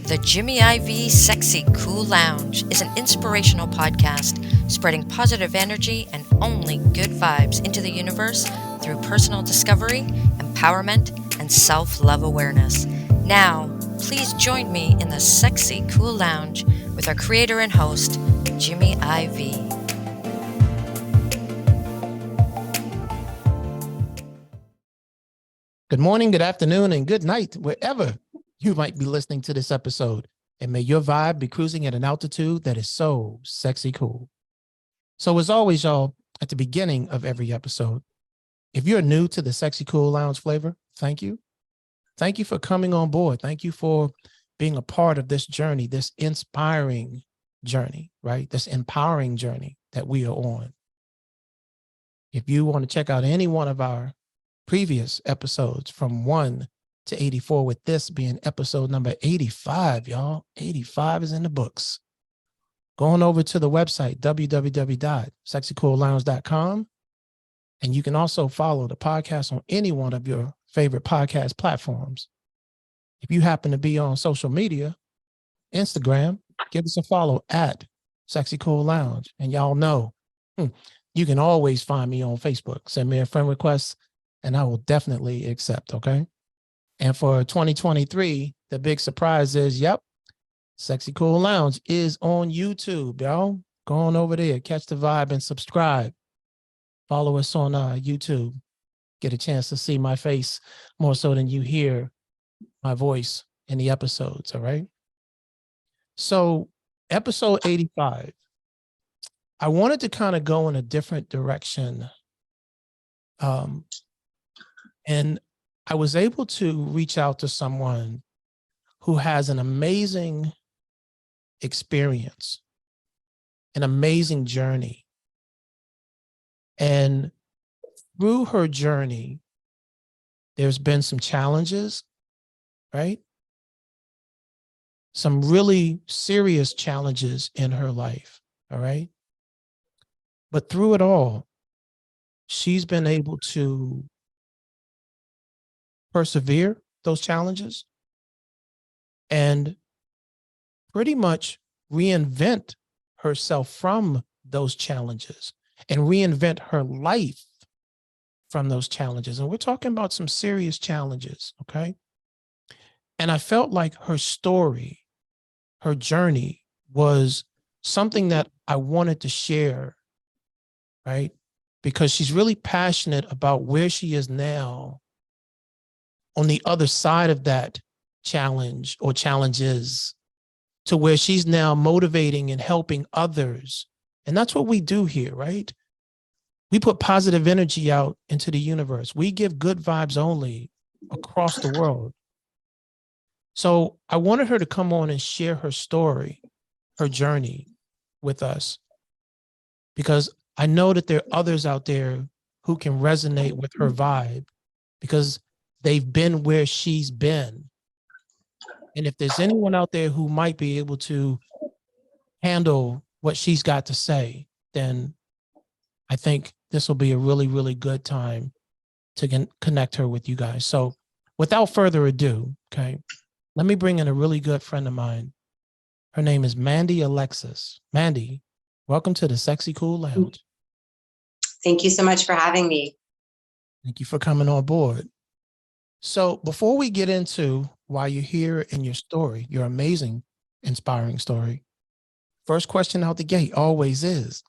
The Jimmy IV Sexy Cool Lounge is an inspirational podcast spreading positive energy and only good vibes into the universe through personal discovery, empowerment, and self-love awareness. Now, please join me in the Sexy Cool Lounge with our creator and host, Jimmy IV. Good morning, good afternoon, and good night, wherever you might be listening to this episode. And may your vibe be cruising at an altitude that is so sexy cool. So as always, y'all, at the beginning of every episode, if you're new to the Sexy Cool Lounge flavor, thank you. Thank you for coming on board. Thank you for being a part of this journey, this inspiring journey, right? This empowering journey that we are on. If you want to check out any one of our previous episodes from 1 to 84, with this being episode number 85, y'all. 85 is in the books. Going over to the website, www.sexycoollounge.com. And you can also follow the podcast on any one of your favorite podcast platforms. If you happen to be on social media, Instagram, give us a follow at Sexy Cool Lounge. And y'all know, you can always find me on Facebook. Send me a friend request and I will definitely accept, okay? And for 2023, the big surprise is, Sexy Cool Lounge is on YouTube, y'all. Go on over there, catch the vibe and subscribe. Follow us on YouTube. Get a chance to see my face more so than you hear my voice in the episodes, all right? So episode 85, I wanted to kind of go in a different direction. And I was able to reach out to someone who has an amazing experience, an amazing journey. And through her journey, there's been some challenges, right? Some really serious challenges in her life, all right? But through it all, she's been able to persevere those challenges and pretty much reinvent herself from those challenges and reinvent her life from those challenges. And we're talking about some serious challenges, okay? And I felt like her story, her journey was something that I wanted to share, right? Because she's really passionate about where she is now on the other side of that challenge or challenges, to where she's now motivating and helping others. And that's what we do here, right? We put positive energy out into the universe. We give good vibes only across the world. So I wanted her to come on and share her story, her journey with us, because I know that there are others out there who can resonate with her vibe because they've been where she's been. And if there's anyone out there who might be able to handle what she's got to say, then I think this will be a really, really good time to connect her with you guys. So without further ado, okay, let me bring in a really good friend of mine. Her name is Mandy Alexis. Mandy, welcome to the Sexy Cool Lounge. Thank you so much for having me. Thank you for coming on board. So before we get into why you're here in your story, your amazing, inspiring story, first question out the gate always is,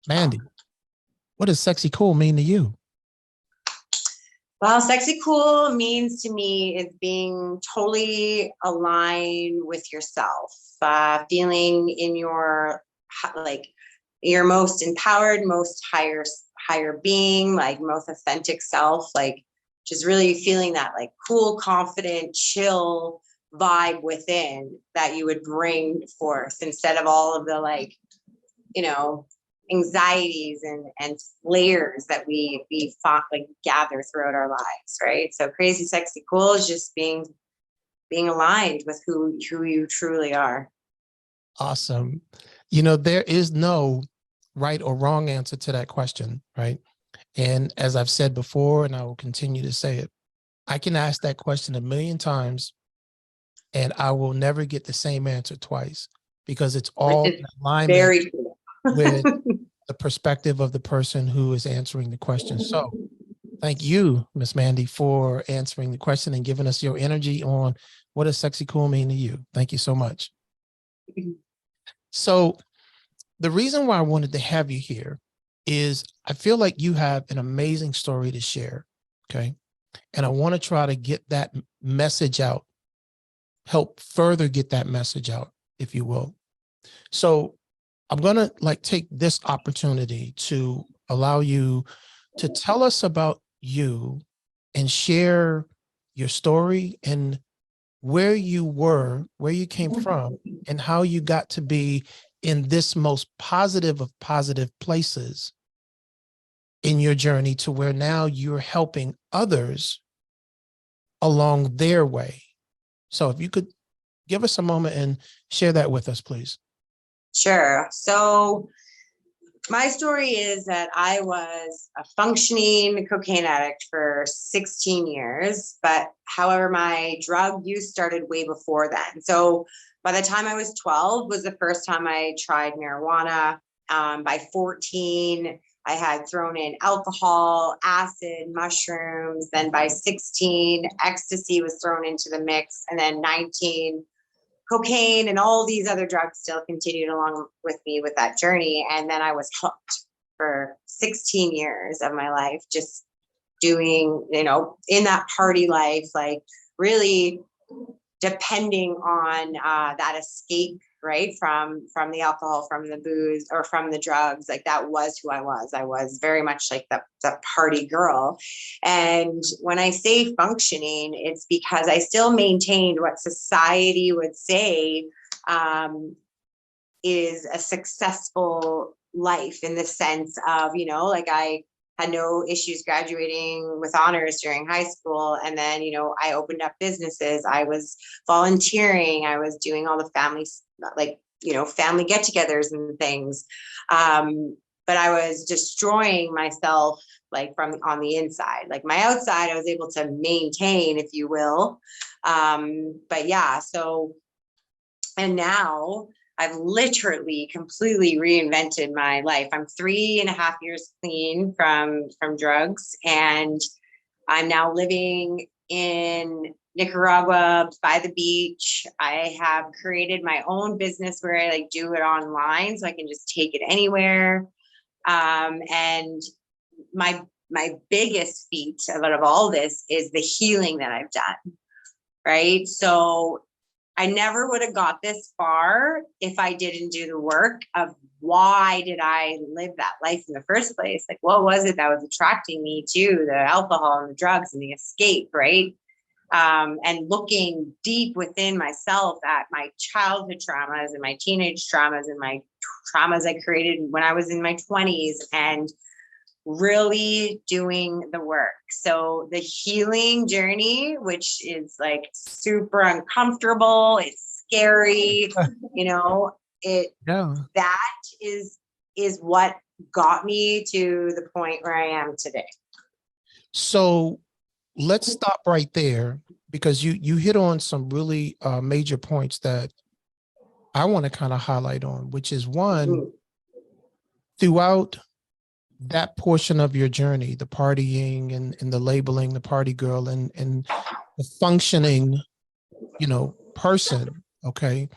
Mandy, what does sexy cool mean to you? Well, sexy cool means to me is being totally aligned with yourself, feeling in your most empowered, most higher being, like most authentic self, like just really feeling that like cool, confident, chill vibe within that you would bring forth instead of all of the anxieties and layers that we gather throughout our lives, right? So crazy, sexy, cool is just being aligned with who you truly are. Awesome. There is no right or wrong answer to that question, right? And as I've said before, and I will continue to say it, I can ask that question a million times and I will never get the same answer twice, because it's Which all is in alignment very cool. with the perspective of the person who is answering the question. So thank you, Miss Mandy, for answering the question and giving us your energy on what does sexy cool mean to you. Thank you so much. So the reason why I wanted to have you here is I feel like you have an amazing story to share. Okay. And I want to try to get that message out, help further get that message out, if you will. So I'm going to take this opportunity to allow you to tell us about you and share your story and where you were, where you came from, and how you got to be in this most positive of positive places in your journey to where now you're helping others along their way. So if you could give us a moment and share that with us, please. Sure. So my story is that I was a functioning cocaine addict for 16 years, but however, my drug use started way before then. So by the time I was 12 was the first time I tried marijuana. By 14, I had thrown in alcohol, acid, mushrooms. Then by 16, ecstasy was thrown into the mix. And then 19, cocaine and all these other drugs still continued along with me with that journey. And then I was hooked for 16 years of my life, just doing, in that party life, like really depending on that escape, right? From the alcohol, from the booze, or from the drugs. Like that was who I was. I was very much like the party girl. And when I say functioning, it's because I still maintained what society would say is a successful life, in the sense of, I had no issues graduating with honors during high school. And then, I opened up businesses. I was volunteering. I was doing all the family, family get-togethers and things. But I was destroying myself, from on the inside. Like my outside, I was able to maintain, if you will. But yeah, so, and now I've literally completely reinvented my life. I'm 3.5 years clean from drugs, and I'm now living in Nicaragua by the beach. I have created my own business where I do it online, so I can just take it anywhere. And my biggest feat out of all this is the healing that I've done. Right. So I never would have got this far if I didn't do the work of why did I live that life in the first place? Like, what was it that was attracting me to the alcohol and the drugs and the escape, right? And looking deep within myself at my childhood traumas and my teenage traumas and my traumas I created when I was in my 20s, and really doing the work. So the healing journey, which is super uncomfortable, it's scary, that is what got me to the point where I am today. So let's stop right there, because you hit on some really major points that I want to kind of highlight on, which is one, throughout that portion of your journey, the partying and the labeling, the party girl and the functioning, person. Okay.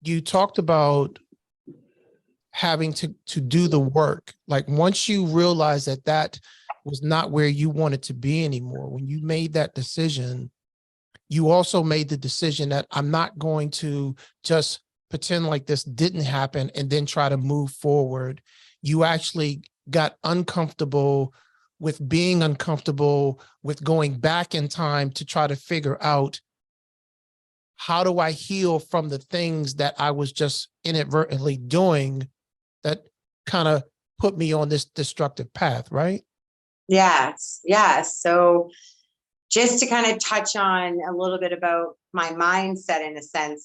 You talked about having to do the work. Like once you realize that was not where you wanted to be anymore, when you made that decision, you also made the decision that I'm not going to just pretend like this didn't happen and then try to move forward. You actually got uncomfortable with being uncomfortable, with going back in time to try to figure out, how do I heal from the things that I was just inadvertently doing that kind of put me on this destructive path, right? Yes. So just to kind of touch on a little bit about my mindset, in a sense,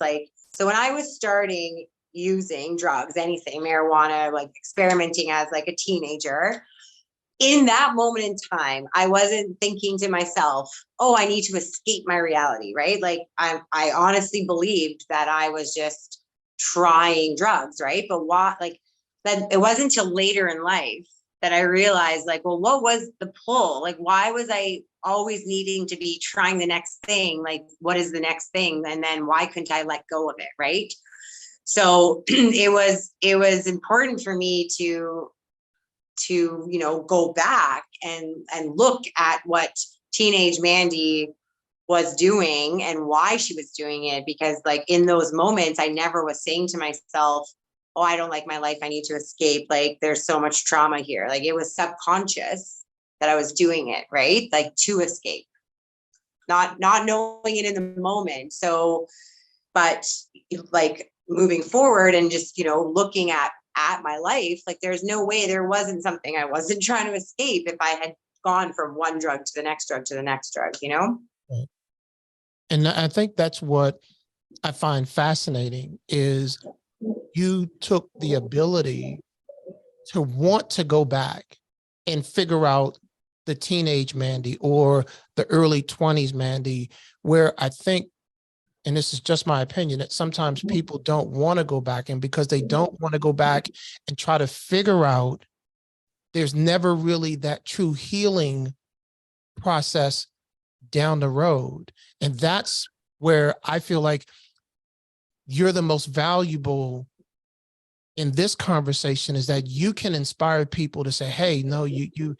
so when I was starting using drugs, anything, marijuana, experimenting as a teenager, in that moment in time, I wasn't thinking to myself, oh, I need to escape my reality, right? Like I honestly believed that I was just trying drugs, right? But what, like, that it wasn't until later in life that I realized, like, well, what was the pull? Like, why was I always needing to be trying the next thing? Like, what is the next thing? And then why couldn't I let go of it, right? So it was important for me to go back and look at what teenage Mandy was doing and why she was doing it, because like in those moments I never was saying to myself, oh, I don't like my life, I need to escape, like there's so much trauma here. Like it was subconscious that I was doing it, right? Like to escape, not knowing it in the moment. So but like moving forward and just looking at my life, like there's no way there wasn't something I wasn't trying to escape if I had gone from one drug to the next drug to the next drug. Right. And I think that's what I find fascinating is you took the ability to want to go back and figure out the teenage Mandy or the early 20s Mandy, where I think, and this is just my opinion, that sometimes people don't want to go back, and because they don't want to go back and try to figure out, there's never really that true healing process down the road. And that's where I feel like you're the most valuable in this conversation, is that you can inspire people to say, hey, no, you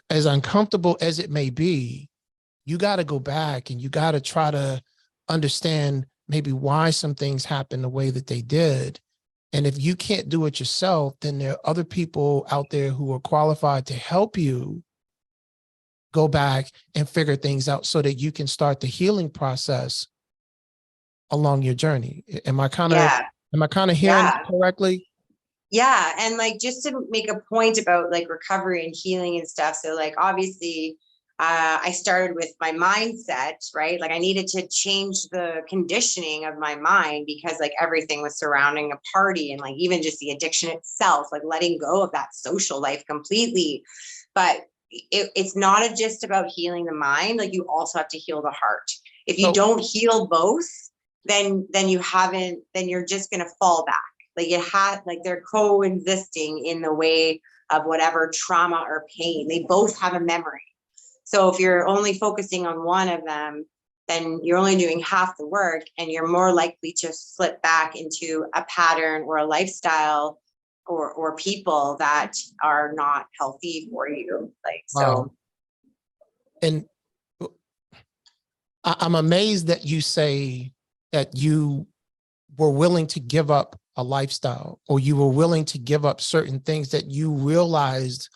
as uncomfortable as it may be, you got to go back and you got to try to understand maybe why some things happen the way that they did. And if you can't do it yourself, then there are other people out there who are qualified to help you go back and figure things out so that you can start the healing process along your journey. Am I kind of Yeah. hearing Yeah. that correctly? Yeah. And like, just to make a point about like recovery and healing and stuff. So like, obviously, I started with my mindset, right? Like I needed to change the conditioning of my mind, because like everything was surrounding a party, and like even just the addiction itself, like letting go of that social life completely. But it's not just about healing the mind. Like you also have to heal the heart. If you So, don't heal both, then you're just going to fall back. Like they're coexisting in the way of whatever trauma or pain. They both have a memory. So if you're only focusing on one of them, then you're only doing half the work, and you're more likely to slip back into a pattern or a lifestyle or people that are not healthy for you. Like, wow. so. And I'm amazed that you say that you were willing to give up a lifestyle, or you were willing to give up certain things that you realized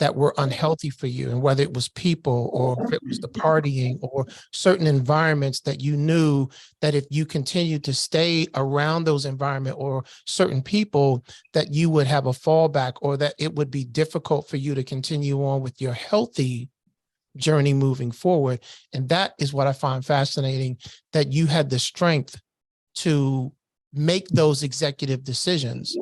that were unhealthy for you. And whether it was people, or if it was the partying, or certain environments that you knew that if you continued to stay around those environments or certain people, that you would have a fallback, or that it would be difficult for you to continue on with your healthy journey moving forward. And that is what I find fascinating, that you had the strength to make those executive decisions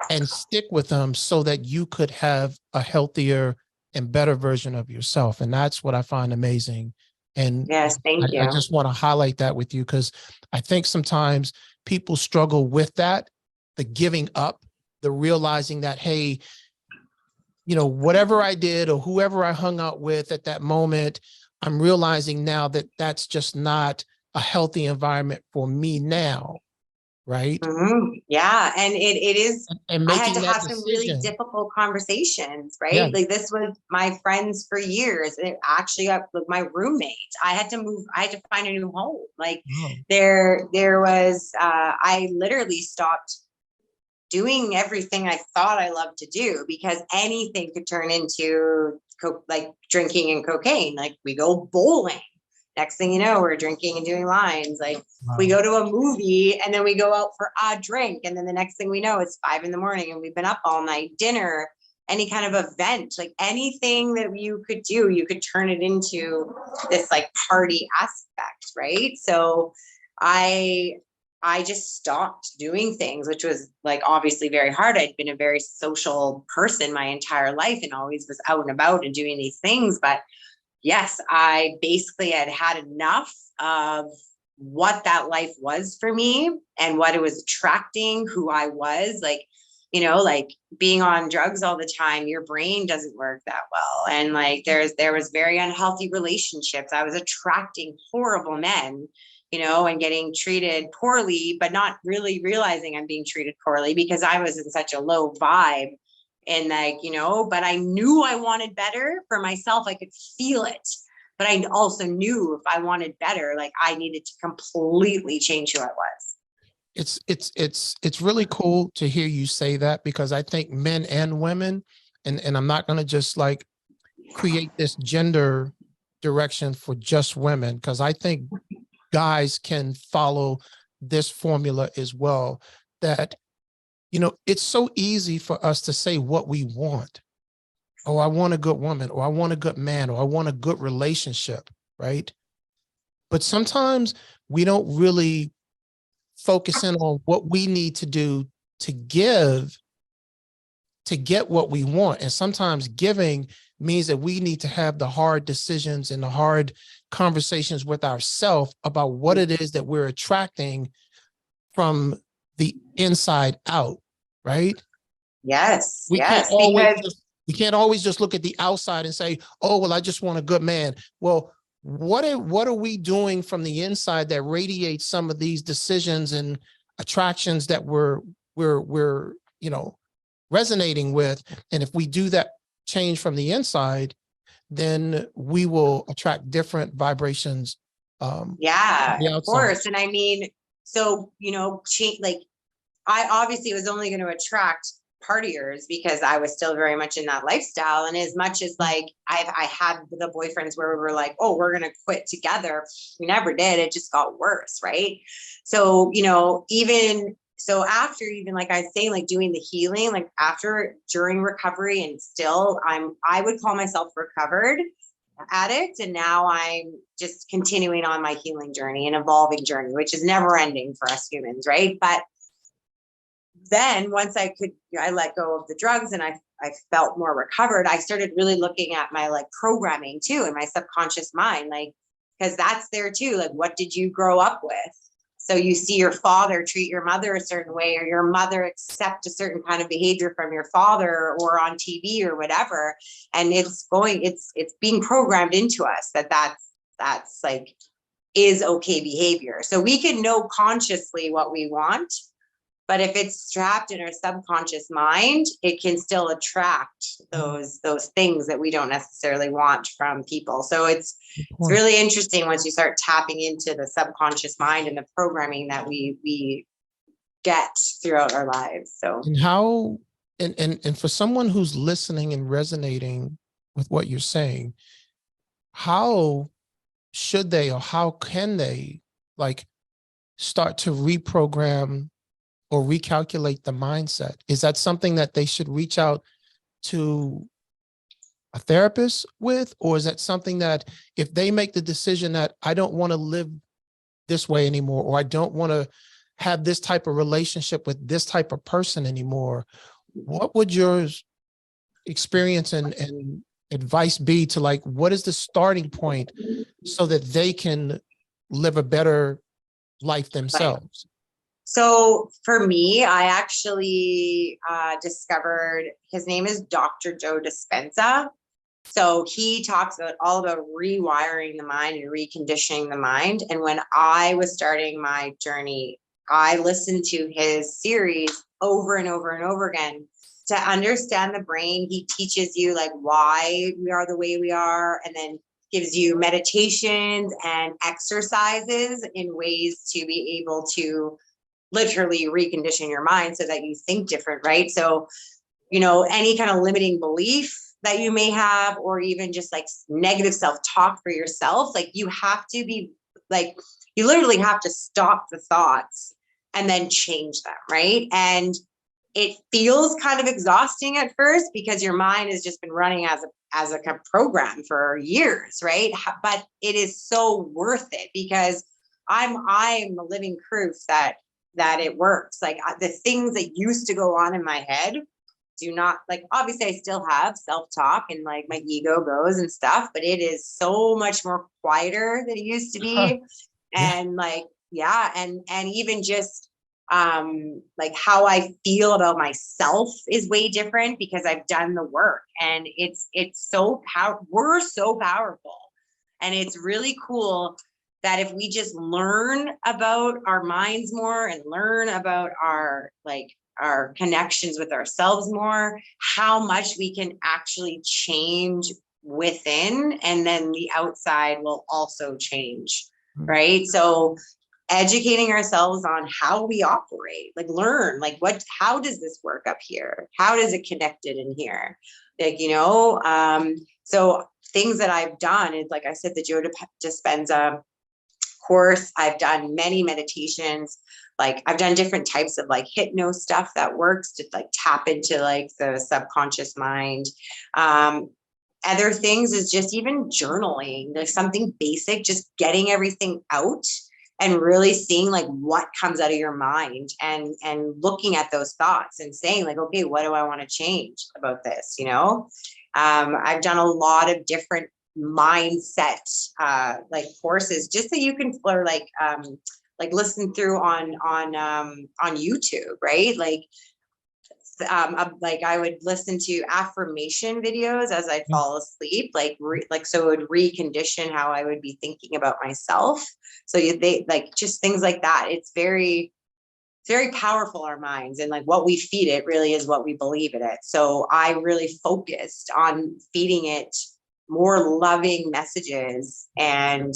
and stick with them so that you could have a healthier and better version of yourself. And that's what I find amazing. And Yes, thank I you. just want to highlight that with you, because I think sometimes people struggle with that, the giving up, the realizing that, hey, whatever I did or whoever I hung out with at that moment, I'm realizing now that that's just not a healthy environment for me now. Right. Yeah. And it is, And I had to making that have some really decision. difficult conversations, Yeah. right? Like this was my friends for years. And it actually got like my roommate. I had to move, I had to find a new home. Like Oh, there was, I literally stopped doing everything I thought I loved to do, because anything could turn into like drinking and cocaine. Like we go bowling. Next thing you know, we're drinking and doing lines. Like we wow. go to a movie and then we go out for a drink. And then the next thing we know, it's 5 a.m. and we've been up all night, dinner, any kind of event, like anything that you could do, you could turn it into this like party aspect. Right. So I I just stopped doing things, which was like obviously very hard. I'd been a very social person my entire life and always was out and about and doing these things. But yes, I basically had had enough of what that life was for me and what it was attracting, who I was. Like, like being on drugs all the time, your brain doesn't work that well. And like there was very unhealthy relationships. I was attracting horrible men, and getting treated poorly, but not really realizing I'm being treated poorly because I was in such a low vibe. And like, but I knew I wanted better for myself. I could feel it. But I also knew if I wanted better, like I needed to completely change who I was. It's really cool to hear you say that, because I think men and women, and I'm not going to just like create this gender direction for just women, because I think guys can follow this formula as well. That, it's so easy for us to say what we want. Oh, I want a good woman, or I want a good man, or I want a good relationship, right? But sometimes we don't really focus in on what we need to do to give to get what we want. And sometimes giving means that we need to have the hard decisions and the hard conversations with ourselves about what it is that we're attracting from the inside out, right? Yes, We can't yes, always because just we can't always just look at the outside and say, oh, well, I just want a good man. Well, what are we doing from the inside that radiates some of these decisions and attractions that we're resonating with? And if we do that change from the inside, then we will attract different vibrations. yeah, The of outside. course. And I mean, so, like I obviously was only going to attract partiers because I was still very much in that lifestyle. And as much as like I had the boyfriends where we were like, oh, we're going to quit together, we never did. It just got worse, right? So, even so after, even like I say, like doing the healing, like after, during recovery, and still I would call myself recovered addict, and now I'm just continuing on my healing journey and evolving journey, which is never ending for us humans, right? But then once I let go of the drugs and I felt more recovered, I started really looking at my like programming too, in my subconscious mind, like, because that's there too. Like, what did you grow up with? So you see your father treat your mother a certain way, or your mother accept a certain kind of behavior from your father, or on TV or whatever. And it's being programmed into us that's like is okay behavior. So we can know consciously what we want, but if it's trapped in our subconscious mind, it can still attract those things that we don't necessarily want from people. So it's really interesting once you start tapping into the subconscious mind and the programming that we get throughout our lives. So And how, and for someone who's listening and resonating with what you're saying, how should they, or how can they like start to reprogram or recalculate the mindset? Is that something that they should reach out to a therapist with? Or is that something that if they make the decision that I don't want to live this way anymore, or I don't want to have this type of relationship with this type of person anymore, what would your experience and advice be to like, what is the starting point so that they can live a better life themselves? So for me, I actually discovered, his name is Dr. Joe Dispenza. So he talks all about rewiring the mind and reconditioning the mind. And when I was starting my journey, I listened to his series over and over and over again to understand the brain. He teaches you like why we are the way we are, and then gives you meditations and exercises in ways to be able to literally recondition your mind so that you think different, right? So, any kind of limiting belief that you may have, or even just like negative self-talk for yourself, like you have to be like, you literally have to stop the thoughts and then change them, right? And it feels kind of exhausting at first because your mind has just been running as a program for years, right? But it is so worth it, because I'm a living proof that that it works. Like the things that used to go on in my head do not, like, obviously I still have self-talk and like my ego goes and stuff, but it is so much more quieter than it used to be. Yeah. And like, yeah. And even just, like how I feel about myself is way different because I've done the work, and it's so we're so powerful. And it's really cool that if we just learn about our minds more and learn about our connections with ourselves more, how much we can actually change within, and then the outside will also change, right? So educating ourselves on how we operate, like learn, like how does this work up here? How does it connect it in here? Like, so things that I've done is, like I said, the Joe Dispenza course. I've done many meditations. Like I've done different types of like hypno stuff that works to like tap into like the subconscious mind. Other things is just even journaling, like something basic, just getting everything out and really seeing like what comes out of your mind, and looking at those thoughts and saying like, okay, what do I want to change about this? I've done a lot of different mindset like courses just so you can, or like listen through on YouTube, right? Like I would listen to affirmation videos as I fall asleep, so it would recondition how I would be thinking about myself. So they like just things like that. It's very powerful, our minds, and like what we feed it really is what we believe in it. So I really focused on feeding it more loving messages and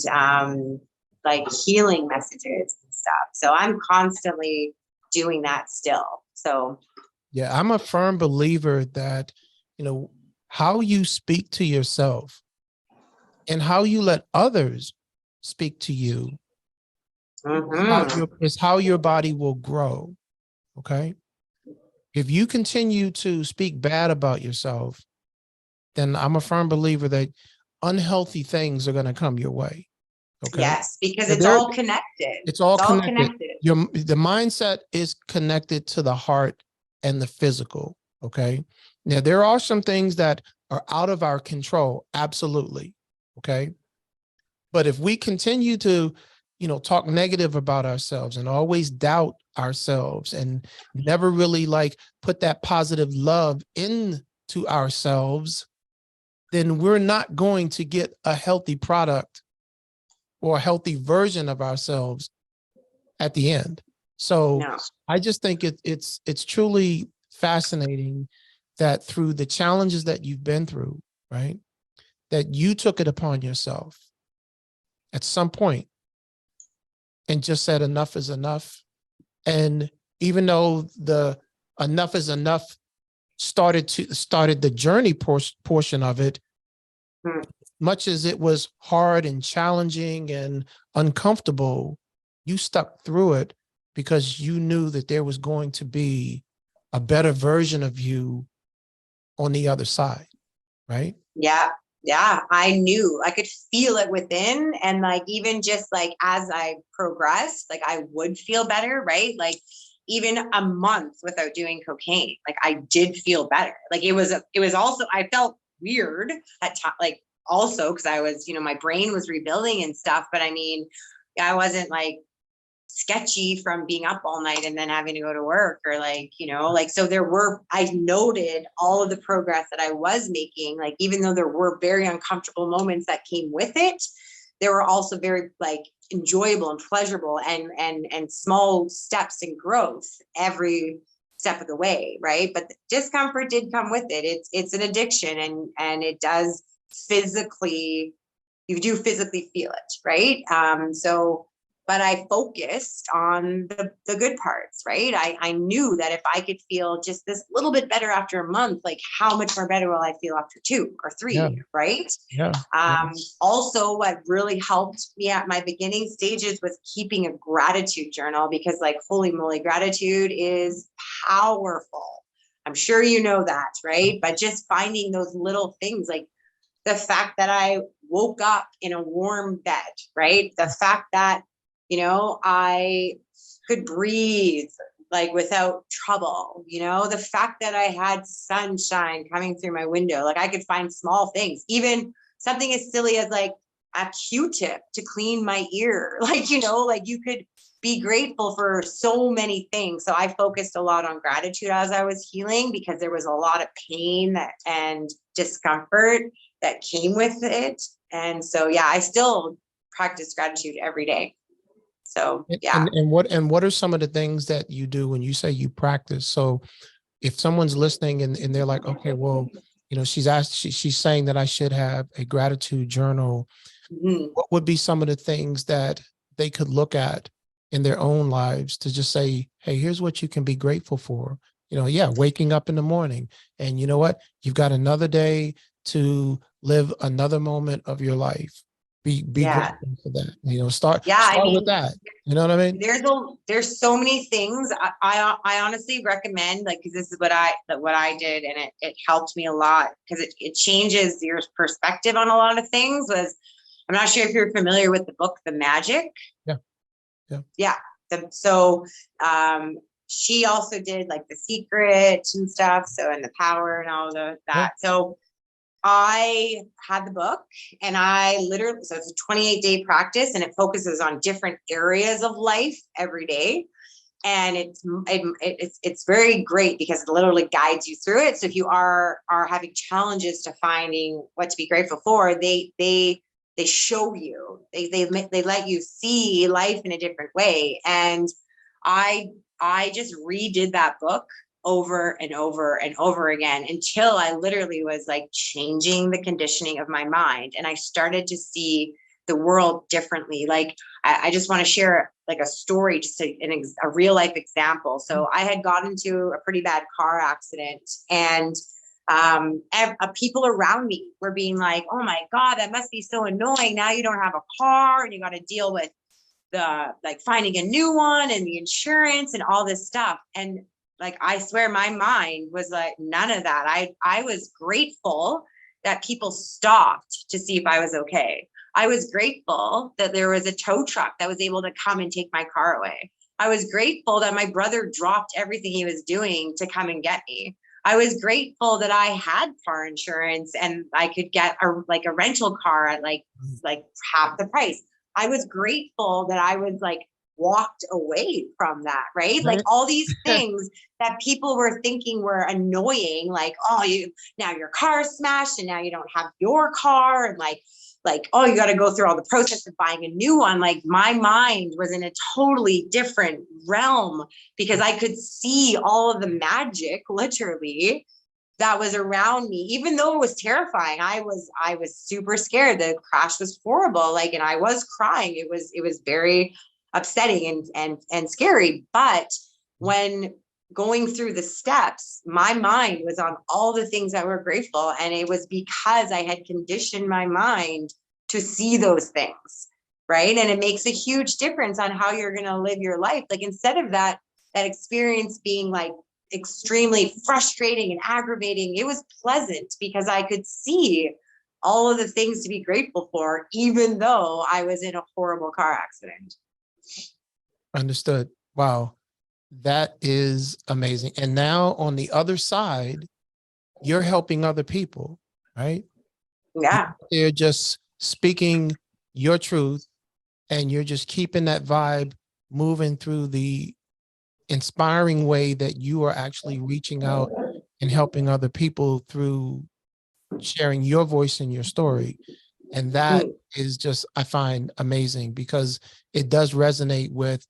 like healing messages and stuff. So I'm constantly doing that still. So Yeah, I'm a firm believer that, how you speak to yourself and how you let others speak to you is how your body will grow. Okay. If you continue to speak bad about yourself, then I'm a firm believer that unhealthy things are going to come your way. Okay. Yes, because it's all connected. It's all connected. The mindset is connected to the heart and the physical. Okay. Now, there are some things that are out of our control. Absolutely. Okay. But if we continue to, talk negative about ourselves and always doubt ourselves and never really like put that positive love into ourselves, then we're not going to get a healthy product or a healthy version of ourselves at the end. So no. I just think it's truly fascinating that through the challenges that you've been through, right, that you took it upon yourself at some point and just said enough is enough. And even though the enough is enough started the journey portion of it, much as it was hard and challenging and uncomfortable, you stuck through it because you knew that there was going to be a better version of you on the other side, right? Yeah. Yeah. I knew, I could feel it within. And like, even just like, as I progressed, like I would feel better, right? Like even a month without doing cocaine, like I did feel better. Like it was also, I felt weird at times, like also because I was, my brain was rebuilding and stuff, but I mean, I wasn't like sketchy from being up all night and then having to go to work, or like, so I noted all of the progress that I was making. Like, even though there were very uncomfortable moments that came with it, there were also very like enjoyable and pleasurable and small steps in growth every step of the way. Right. But the discomfort did come with it. It's an addiction, and it does you do physically feel it. Right. But I focused on the good parts, right? I knew that if I could feel just this little bit better after a month, like how much more better will I feel after 2 or 3, right? Yeah. Also, what really helped me at my beginning stages was keeping a gratitude journal, because like, holy moly, gratitude is powerful. I'm sure you know that, right? But just finding those little things, like the fact that I woke up in a warm bed, right? The fact that I could breathe like without trouble, the fact that I had sunshine coming through my window, like I could find small things, even something as silly as like a Q-tip to clean my ear, like, like you could be grateful for so many things. So I focused a lot on gratitude as I was healing, because there was a lot of pain and discomfort that came with it. And so, yeah, I still practice gratitude every day. So, yeah. And what are some of the things that you do when you say you practice? So if someone's listening and they're like, okay, well, she's saying that I should have a gratitude journal. Mhm. What would be some of the things that they could look at in their own lives to just say, hey, here's what you can be grateful for? Waking up in the morning, and you know what? You've got another day to live another moment of your life. Be Yeah. grateful for that. Start Yeah. I with mean, that. You know what I mean? there's so many things. I honestly recommend, like, because this is what I did, and it helped me a lot, because it changes your perspective on a lot of things. I'm not sure if you're familiar with the book The Magic. Yeah. Yeah. So she also did like The Secret and stuff. So, and The Power and all of that. Yeah. So I had the book, and so it's a 28-day practice, and it focuses on different areas of life every day. And it's very great because it literally guides you through it. So if you are having challenges to finding what to be grateful for, they show you, they let you see life in a different way. And I just redid that book over and over and over again until I literally was like changing the conditioning of my mind, and I started to see the world differently. Like I just want to share like a story, just a real life example. So I had gotten into a pretty bad car accident, and people around me were being like, oh my God, that must be so annoying. Now you don't have a car, and you got to deal with the like finding a new one and the insurance and all this stuff. And like, I swear my mind was like, none of that. I was grateful that people stopped to see if I was okay. I was grateful that there was a tow truck that was able to come and take my car away. I was grateful that my brother dropped everything he was doing to come and get me. I was grateful that I had car insurance and I could get a rental car at like half the price. I was grateful that I was like walked away from that, right? Like all these things that people were thinking were annoying, like, oh, now your car's smashed and now you don't have your car, and like, oh, you got to go through all the process of buying a new one. Like my mind was in a totally different realm because I could see all of the magic literally that was around me. Even though it was terrifying, I was super scared. The crash was horrible, like, and I was crying. It was very upsetting and scary. But when going through the steps, my mind was on all the things that were grateful, and it was because I had conditioned my mind to see those things, right? And it makes a huge difference on how you're going to live your life. Like instead of that experience being like extremely frustrating and aggravating, it was pleasant because I could see all of the things to be grateful for, even though I was in a horrible car accident. Understood. Wow. That is amazing. And now on the other side, you're helping other people, right? Yeah. You're just speaking your truth, and you're just keeping that vibe moving through the inspiring way that you are actually reaching out and helping other people through sharing your voice and your story. And that is just, I find amazing, because it does resonate with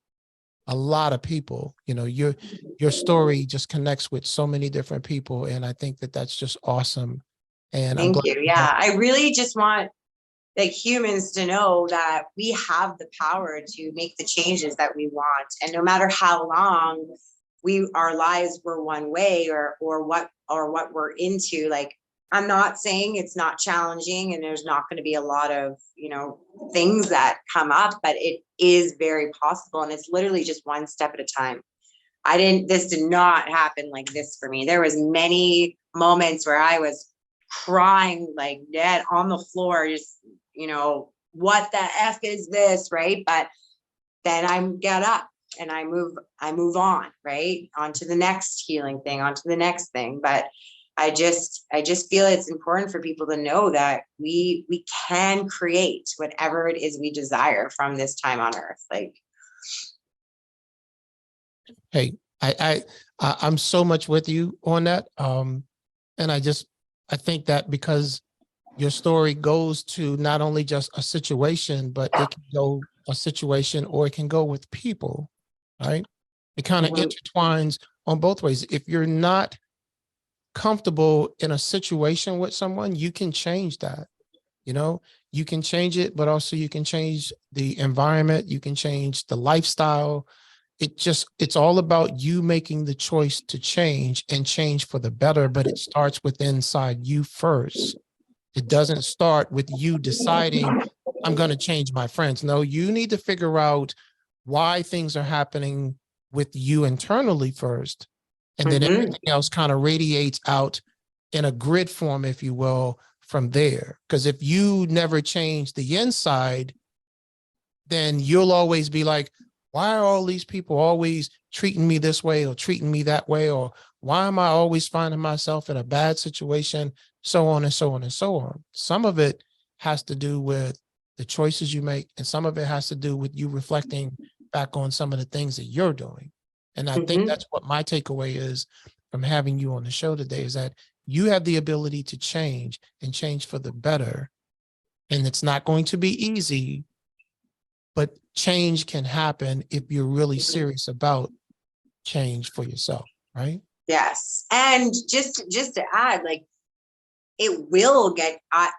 a lot of people. Your story just connects with so many different people. And I think that that's just awesome. And Thank you. Yeah. I really just want like humans to know that we have the power to make the changes that we want. And no matter how long our lives were one way or what we're into, like, I'm not saying it's not challenging and there's not going to be a lot of, things that come up, but it is very possible. And it's literally just one step at a time. This did not happen like this for me. There was many moments where I was crying like dead on the floor, just, what the F is this, right? But then I get up and I move on, right? On to the next healing thing, on to the next thing. But I just feel it's important for people to know that we can create whatever it is we desire from this time on earth. Like, Hey, I'm so much with you on that. And I think that because your story goes to not only just a situation, but it can go a situation or it can go with people, right? It kind of intertwines on both ways. If you're not comfortable in a situation with someone, you can change that. You know, you can change it, but also you can change the environment. You can change the lifestyle. It's all about you making the choice to change and change for the better, but it starts with inside you first. It doesn't start with you deciding, I'm going to change my friends. No, you need to figure out why things are happening with you internally first. And then everything else kind of radiates out in a grid form, if you will, from there. Because if you never change the inside, then you'll always be like, why are all these people always treating me this way or treating me that way? Or why am I always finding myself in a bad situation? So on and so on and so on. Some of it has to do with the choices you make, and some of it has to do with you reflecting back on some of the things that you're doing. And I think that's what my takeaway is from having you on the show today, is that you have the ability to change and change for the better. And it's not going to be easy, but change can happen if you're really serious about change for yourself, right? Yes. And just to add, like, it will get, I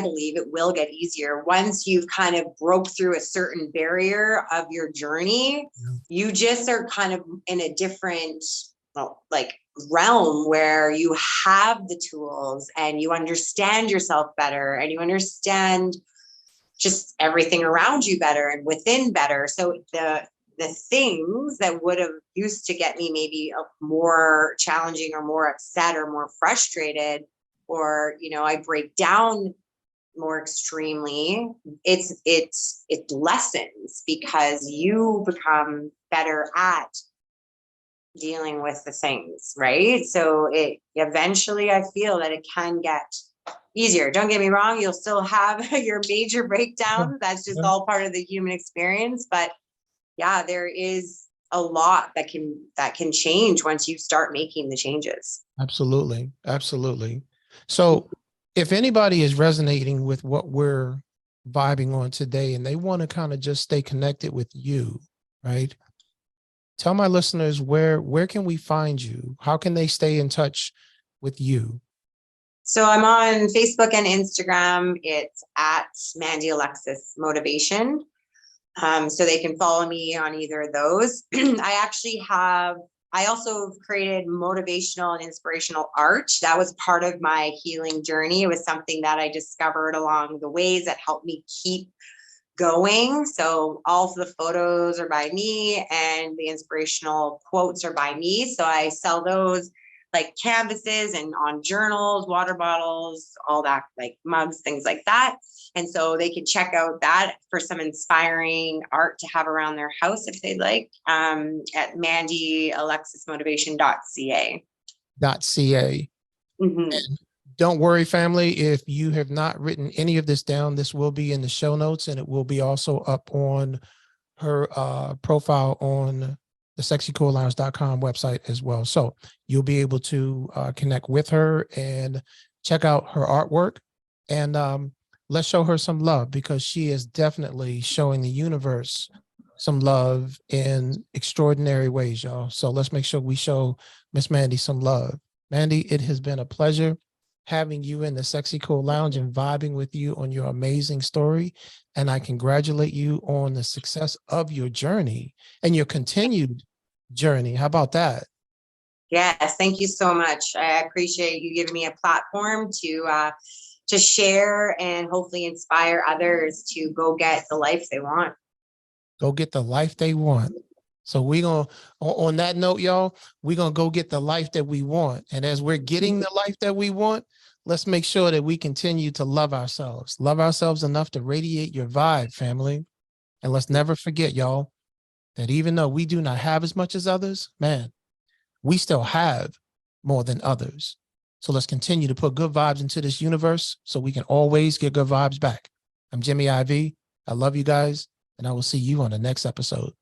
believe it will get easier once you've kind of broke through a certain barrier of your journey. You just are kind of in a different, like, realm where you have the tools and you understand yourself better and you understand just everything around you better and within better. So the things that would have used to get me maybe more challenging or more upset or more frustrated, or, you know, I break down more extremely, it lessens because you become better at dealing with the things, right? So it eventually, I feel that it can get easier. Don't get me wrong, you'll still have your major breakdowns. That's just all part of the human experience. But yeah, there is a lot that can change once you start making the changes. Absolutely. Absolutely. So if anybody is resonating with what we're vibing on today and they want to kind of just stay connected with you, right? Tell my listeners, where can we find you? How can they stay in touch with you? So I'm on Facebook and Instagram. It's at Mandy Alexis Motivation. So they can follow me on either of those. I also created motivational and inspirational art. That was part of my healing journey. It was something that I discovered along the ways that helped me keep going. So all of the photos are by me and the inspirational quotes are by me. So I sell those like canvases and on journals, water bottles, all that, like mugs, things like that. And so they can check out that for some inspiring art to have around their house if they'd like, at mandyalexismotivation.ca. .ca. And don't worry, family, if you have not written any of this down, this will be in the show notes and it will be also up on her profile on the SexyCoolLounge.com website as well. So you'll be able to connect with her and check out her artwork. And let's show her some love, because she is definitely showing the universe some love in extraordinary ways, y'all. So let's make sure we show Miss Mandy some love. Mandy, it has been a pleasure having you in the Sexy Cool Lounge and vibing with you on your amazing story. And I congratulate you on the success of your journey and your continued journey. How about that? Yes, thank you so much. I appreciate you giving me a platform to share and hopefully inspire others to go get the life they want. Go get the life they want. So we're going to, on that note, y'all, we're going to go get the life that we want. And as we're getting the life that we want, let's make sure that we continue to love ourselves enough to radiate your vibe, family. And let's never forget, y'all, that even though we do not have as much as others, man, we still have more than others. So let's continue to put good vibes into this universe so we can always get good vibes back. I'm Jimmy IV. I love you guys, and I will see you on the next episode.